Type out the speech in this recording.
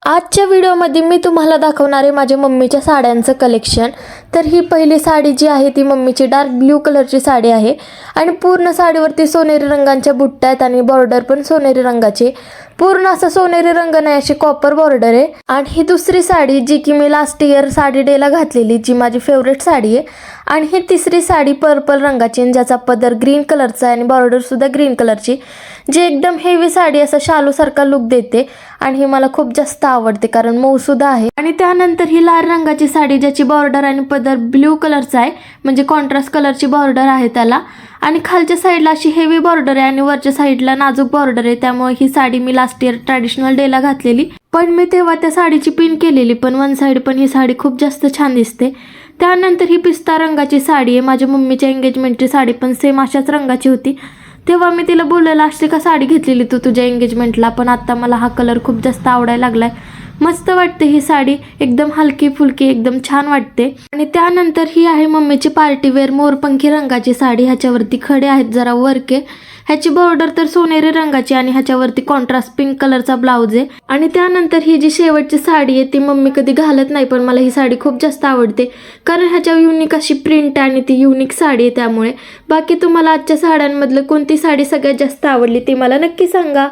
आजच्या व्हिडिओमध्ये मी तुम्हाला दाखवणार आहे माझ्या मम्मीच्या साड्यांचं कलेक्शन। तर ही पहिली साडी जी आहे ती मम्मीची डार्क ब्ल्यू कलरची साडी आहे आणि पूर्ण साडीवरती सोनेरी रंगांच्या बुट्ट्या आहेत आणि बॉर्डर पण सोनेरी रंगाची। पूर्ण असं सोनेरी रंग नाही, अशी कॉपर बॉर्डर आहे। आणि ही दुसरी साडी जी की मी लास्ट इयर साडी डेला घातलेली, जी माझी फेवरेट साडी आहे। आणि ही तिसरी साडी पर्पल रंगाची, ज्याचा पदर ग्रीन कलरचा आहे आणि बॉर्डर सुद्धा ग्रीन कलरची, जी एकदम हेवी साडी असं शालू सारखा लुक देते आणि ही मला खूप जास्त आवडते कारण मऊ सुद्धा आहे। आणि त्यानंतर ही लाल रंगाची साडी, ज्याची बॉर्डर आणि पदर ब्ल्यू कलरचा आहे, म्हणजे कॉन्ट्रास्ट कलरची बॉर्डर आहे त्याला। आणि खालच्या साईडला अशी हेवी बॉर्डर आहे आणि वरच्या साईडला नाजूक बॉर्डर आहे, त्यामुळे ही साडी मी लास्ट इयर ट्रॅडिशनल डेला घातलेली। पण मी तेव्हा त्या साडीची पिन केलेली, पण वन साईड पण ही साडी खूप जास्त छान दिसते। त्यानंतर ही पिस्ता रंगाची साडी आहे। माझ्या मम्मीच्या एंगेजमेंटची साडी पण सेम अशाच रंगाची होती। तेव्हा मी तिला बोललेलं असते का साडी घेतलेली तू तुझ्या एंगेजमेंटला, पण आता मला हा कलर खूप जास्त आवडायला लागलाय। मस्त वाटते ही साडी, एकदम हलकी फुलकी, एकदम छान वाटते। आणि त्यानंतर ही आहे मम्मीची पार्टीवेअर मोरपंखी रंगाची साडी। ह्याच्यावरती खडे आहेत, जरा वर्क आहे। ह्याची बॉर्डर तर सोनेरी रंगाची आणि ह्याच्यावरती कॉन्ट्रास्ट पिंक कलरचा ब्लाउज आहे। आणि त्यानंतर ही जी शेवटची साडी आहे ती मम्मी कधी घालत नाही, पण मला ही साडी खूप जास्त आवडते कारण ह्याच्यावर युनिक अशी प्रिंट आहे आणि ती युनिक साडी आहे त्यामुळे। बाकी तुम्हाला आजच्या साड्यांमधलं कोणती साडी सगळ्यात जास्त आवडली ते मला नक्की सांगा।